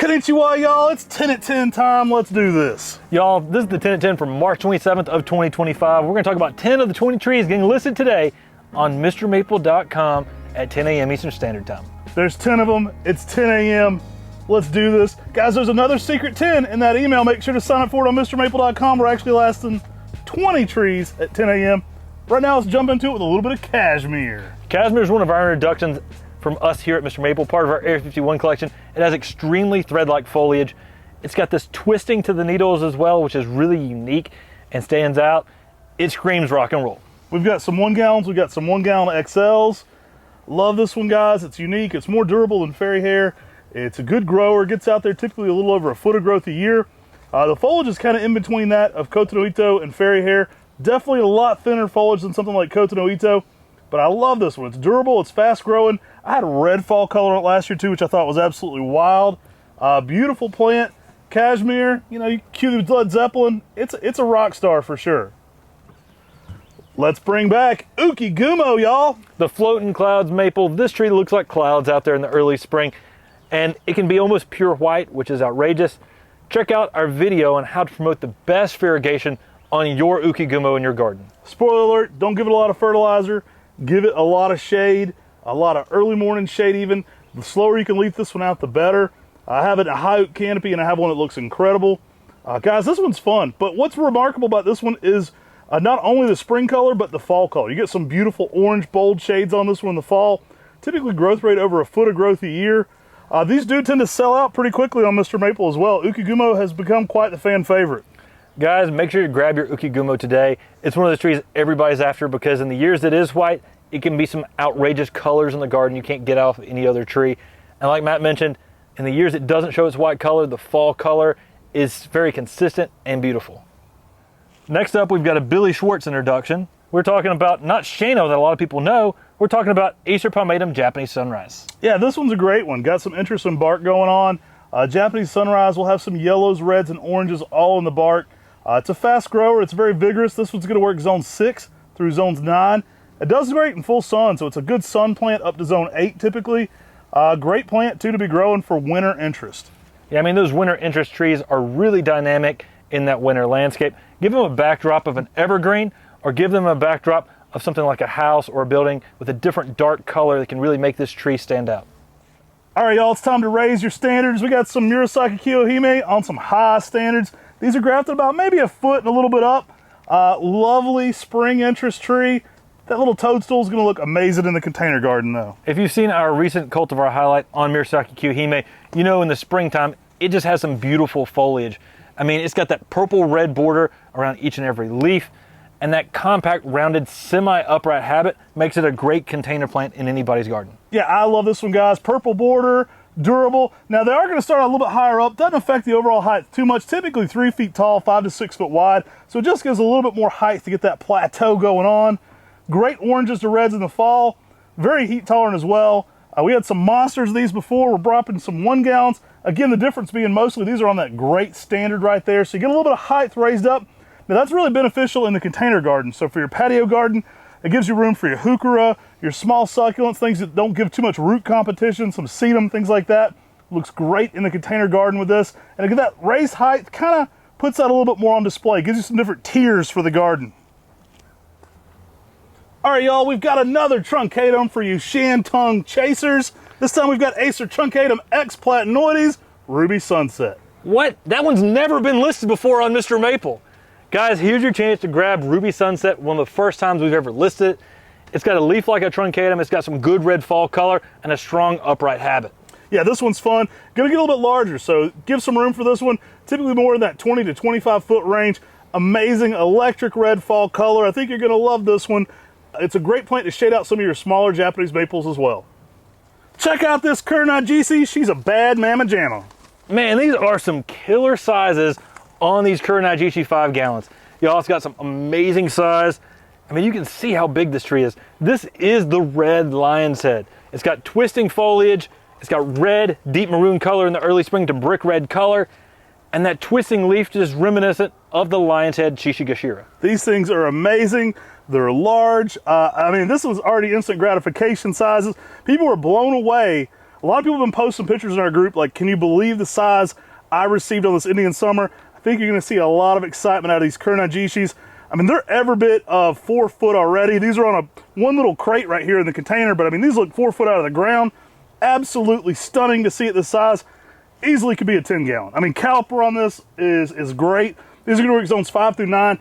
Konnichiwa, y'all. It's 10 at 10 time. Let's do this. Y'all, this is the 10 at 10 for March 27th of 2025. We're going to talk about 10 of the 20 trees getting listed today on MrMaple.com at 10 a.m. Eastern Standard Time. There's 10 of them. It's 10 a.m. Let's do this. Guys, there's another secret 10 in that email. Make sure to sign up for it on MrMaple.com. We're actually lasting 20 trees at 10 a.m. Right now, let's jump into it with a little bit of Kashmir. Kashmir is one of our introductions from us here at Mr. Maple, part of our Area 51 collection. It has extremely thread-like foliage. It's got this twisting to the needles as well, which is really unique and stands out. It screams rock and roll. We've got some 1 gallons. We've got some 1 gallon XLs. Love this one, guys. It's unique. It's more durable than fairy hair. It's a good grower. Gets out there typically a little over a foot of growth a year. The foliage is kind of in between that of Koto-no-ito and fairy hair. Definitely a lot thinner foliage than something like Koto-no-ito. But I love this one. It's durable. It's fast growing. I had a red fall color on it last year too, which I thought was absolutely wild. Beautiful plant. Kashmir, you know, you cue the Led Zeppelin. It's a rock star for sure. Let's bring back Ukigumo, y'all. The floating clouds maple. This tree looks like clouds out there in the early spring, and it can be almost pure white, which is outrageous. Check out our video on how to promote the best irrigation on your Ukigumo in your garden. Spoiler alert, don't give it a lot of fertilizer. Give it a lot of shade, a lot of early morning shade even. The slower you can leaf this one out, the better. I have it in a high oak canopy, and I have one that looks incredible. Guys, this one's fun, but what's remarkable about this one is not only the spring color, but the fall color. You get some beautiful orange, bold shades on this one in the fall. Typically growth rate over a foot of growth a year. These do tend to sell out pretty quickly on Mr. Maple as well. Ukigumo has become quite the fan favorite. Guys, make sure to grab your Ukigumo today. It's one of those trees everybody's after because in the years it is white, it can be some outrageous colors in the garden you can't get off any other tree. And like Matt mentioned, in the years it doesn't show its white color, the fall color is very consistent and beautiful. Next up, we've got a Billy Schwartz introduction. We're talking about not Shano that a lot of people know. We're talking about Acer palmatum Japanese Sunrise. Yeah, this one's a great one. Got some interesting bark going on. Japanese Sunrise will have some yellows, reds, and oranges all in the bark. It's a fast grower. It's very vigorous. This one's going to work zone 6 through zones 9. It does great in full sun, so it's a good sun plant up to zone 8 typically. Great plant too to be growing for winter interest. Yeah, I mean those winter interest trees are really dynamic in that winter landscape. Give them a backdrop of an evergreen, or give them a backdrop of something like a house or a building with a different dark color that can really make this tree stand out. All right, y'all, it's time to raise your standards. We got some Murasaki Kiyohime on some high standards. These are grafted about maybe a foot and a little bit up. Lovely spring interest tree. That little toadstool is going to look amazing in the container garden though. If you've seen our recent cultivar highlight on Murasaki Kiyohime, you know in the springtime, it just has some beautiful foliage. I mean, it's got that purple-red border around each and every leaf, and that compact, rounded, semi-upright habit makes it a great container plant in anybody's garden. Yeah, I love this one, guys. Purple border, durable. Now, they are going to start a little bit higher up. Doesn't affect the overall height too much. Typically 3 feet tall, 5 to 6 foot wide. So it just gives a little bit more height to get that plateau going on. Great oranges to reds in the fall. Very heat tolerant as well. We had some monsters of these before. We're dropping some 1 gallons. Again, the difference being mostly these are on that great standard right there. So you get a little bit of height raised up. Now that's really beneficial in the container garden. So for your patio garden, it gives you room for your heuchera, your small succulents, things that don't give too much root competition, some sedum, things like that. Looks great in the container garden with this. And again, that raised height kind of puts that a little bit more on display. Gives you some different tiers for the garden. All right, y'all, we've got another truncatum for you Shantung chasers. This time we've got Acer truncatum X platanoides Ruby Sunset. What? That one's never been listed before on Mr. Maple. Guys, here's your chance to grab Ruby Sunset, one of the first times we've ever listed it. It's got a leaf like a truncatum, it's got some good red fall color, and a strong upright habit. Yeah, this one's fun. Gonna get a little bit larger, so give some room for this one. Typically more in that 20 to 25 foot range. Amazing electric red fall color. I think you're gonna love this one. It's a great plant to shade out some of your smaller Japanese maples as well. Check out this Kurenai Jishi. She's a bad mamma jamma. Man, these are some killer sizes on these Kurenai Jishi 5 gallons. Y'all, it's got some amazing size. I mean, you can see how big this tree is. This is the red lion's head. It's got twisting foliage. It's got red, deep maroon color in the early spring to brick red color. And that twisting leaf just reminiscent of the lion's head Shishigashira. These things are amazing. They're large. I mean, this was already instant gratification sizes. People were blown away A lot of people have been posting pictures in our group, like, can you believe the size I received on this Indian summer? I think you're gonna see a lot of excitement out of these Kurenai Jishis. I mean, they're every bit of 4 foot already. These are on one little crate right here in the container, but I mean, these look 4 foot out of the ground. Absolutely stunning to see at this size. Easily could be a 10 gallon. I mean, caliper on this is great. These are gonna work zones 5 through 9.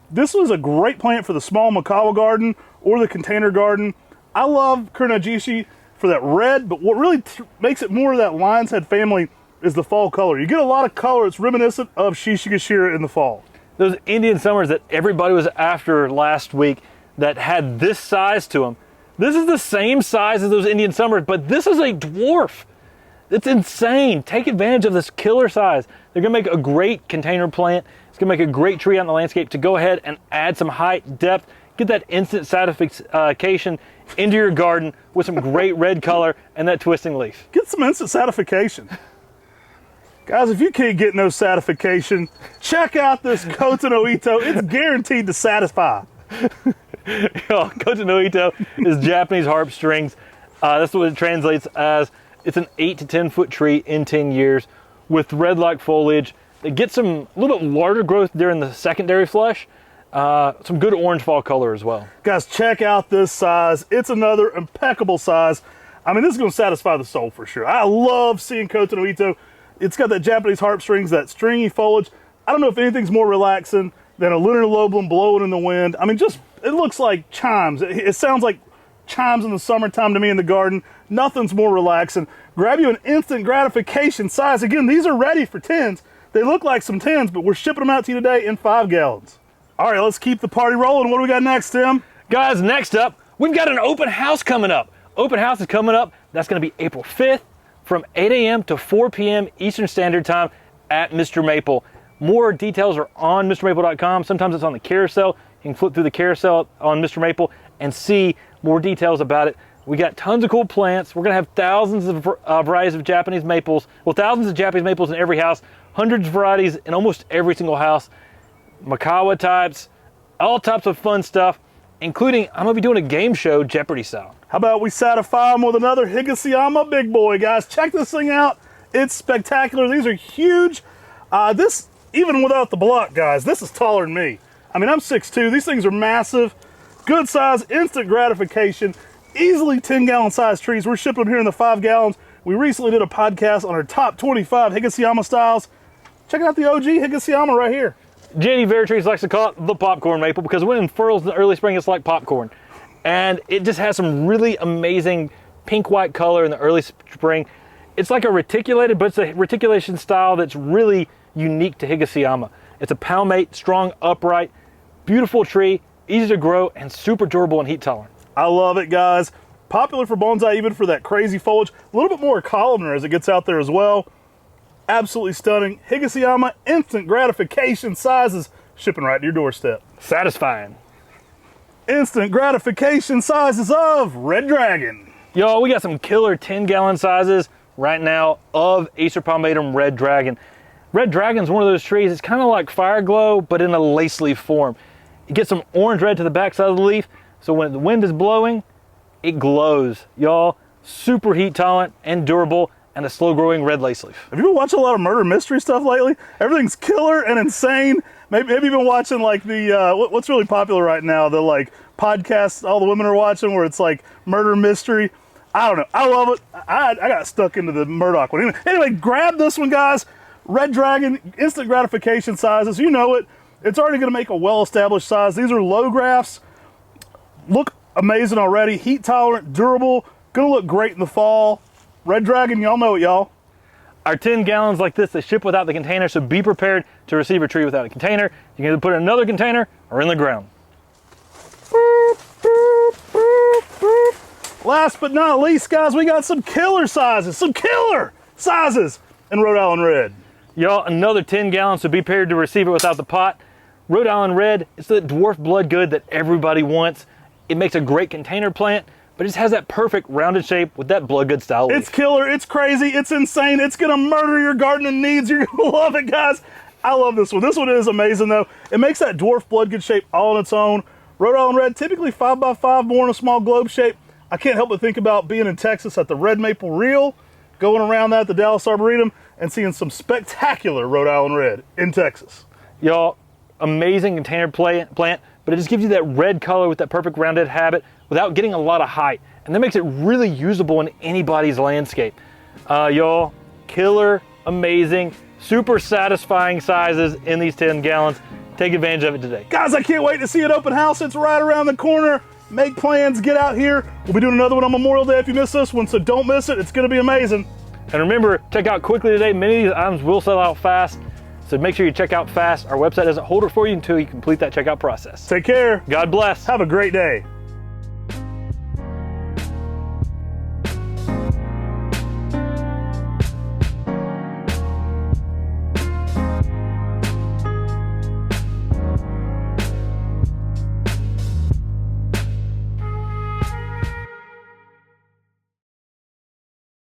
This was a great plant for the small Makawa garden or the container garden. I love Kurenai Jishi for that red, but what really makes it more of that lion's head family is the fall color. You get a lot of color. It's reminiscent of Shishigashira in the fall. Those Indian summers that everybody was after last week that had this size to them. This is the same size as those Indian summers, but this is a dwarf. It's insane. Take advantage of this killer size. They're gonna make a great container plant. It's gonna make a great tree out in the landscape to go ahead and add some height, depth, get that instant satisfaction into your garden with some great red color and that twisting leaf. Get some instant satisfaction. Guys, if you can't get no satisfaction, check out this Koto-no-ito. It's guaranteed to satisfy. Koto-no-ito is Japanese harp strings. That's what it translates as. It's an 8 to 10 foot tree in 10 years with red-like foliage. It gets a little bit larger growth during the secondary flush. Some good orange fall color as well. Guys, check out this size. It's another impeccable size. I mean, this is going to satisfy the soul for sure. I love seeing Koto-no-ito. It's got that Japanese harp strings, that stringy foliage. I don't know if anything's more relaxing than a lunar lobulum blowing in the wind. I mean, just, it looks like chimes. It sounds like chimes in the summertime to me in the garden. Nothing's more relaxing. Grab you an instant gratification size. Again, these are ready for 10s. They look like some 10s, but we're shipping them out to you today in 5 gallons. All right, let's keep the party rolling. What do we got next, Tim? Guys, next up, we've got an open house coming up. Open house is coming up. That's going to be April 5th from 8 a.m. to 4 p.m. Eastern Standard Time at Mr. Maple. More details are on MrMaple.com. Sometimes it's on the carousel. You can flip through the carousel on Mr. Maple and see more details about it. We got tons of cool plants. We're going to have thousands of varieties of Japanese maples. Well, thousands of Japanese maples in every house. Hundreds of varieties in almost every single house. Makawa types, all types of fun stuff, including I'm going to be doing a game show Jeopardy style. How about we satisfy them with another Higasayama big boy, guys? Check this thing out. It's spectacular. These are huge. This, even without the block, guys, this is taller than me. I mean, I'm 6'2". These things are massive. Good size, instant gratification. Easily 10-gallon size trees. We're shipping them here in the 5 gallons. We recently did a podcast on our top 25 Higasayama styles. Check out the OG Higasayama right here. Jenny Veritrees likes to call it the popcorn maple because when it unfurls in the early spring, it's like popcorn. And it just has some really amazing pink-white color in the early spring. It's like a reticulated, but it's a reticulation style that's really unique to Higasayama. It's a palmate, strong, upright, beautiful tree, easy to grow, and super durable and heat tolerant. I love it, guys. Popular for bonsai, even for that crazy foliage. A little bit more columnar as it gets out there as well. Absolutely stunning. Higasayama instant gratification sizes, shipping right to your doorstep. Satisfying. Instant gratification sizes of Red Dragon. Y'all, we got some killer 10-gallon sizes right now of Acer palmatum Red Dragon. Red Dragon's one of those trees, it's kind of like Fire Glow, but in a lace leaf form. You get some orange red to the back side of the leaf, so when the wind is blowing, it glows. Y'all, super heat tolerant and durable, and a slow-growing red lace leaf. Have you been watching a lot of murder mystery stuff lately? Everything's killer and insane. Maybe you've been watching like the, what's really popular right now, the like podcasts all the women are watching where it's like murder mystery. I don't know. I love it. I got stuck into the Murdoch one. Anyway, grab this one, guys. Red Dragon, instant gratification sizes. You know it. It's already going to make a well-established size. These are low grafts. Look amazing already. Heat tolerant, durable. Going to look great in the fall. Red Dragon, y'all know it, y'all. Our 10 gallons like this, they ship without the container, so be prepared to receive a tree without a container. You can either put it in another container or in the ground. Last but not least, guys, we got some killer sizes in Rhode Island Red. Y'all, another 10 gallons, so be prepared to receive it without the pot. Rhode Island Red, it's the dwarf blood good that everybody wants. It makes a great container plant, but it just has that perfect rounded shape with that blood good style leaf. It's killer, it's crazy, it's insane. It's gonna murder your gardening needs. You're gonna love it, guys. I love this one. This one is amazing though. It makes that dwarf blood good shape all on its own. Rhode Island Red, typically 5x5, more in a small globe shape. I can't help but think about being in Texas at the Red Maple Reel, going around that at the Dallas Arboretum, and seeing some spectacular Rhode Island Red in Texas. Y'all, amazing container plant, but it just gives you that red color with that perfect rounded habit without getting a lot of height. And that makes it really usable in anybody's landscape. Y'all, killer, amazing, super satisfying sizes in these 10 gallons. Take advantage of it today. Guys, I can't wait to see an open house. It's right around the corner. Make plans, get out here. We'll be doing another one on Memorial Day if you missed this one, so don't miss it. It's gonna be amazing. And remember, check out quickly today. Many of these items will sell out fast, so make sure you check out fast. Our website doesn't hold it for you until you complete that checkout process. Take care. God bless. Have a great day.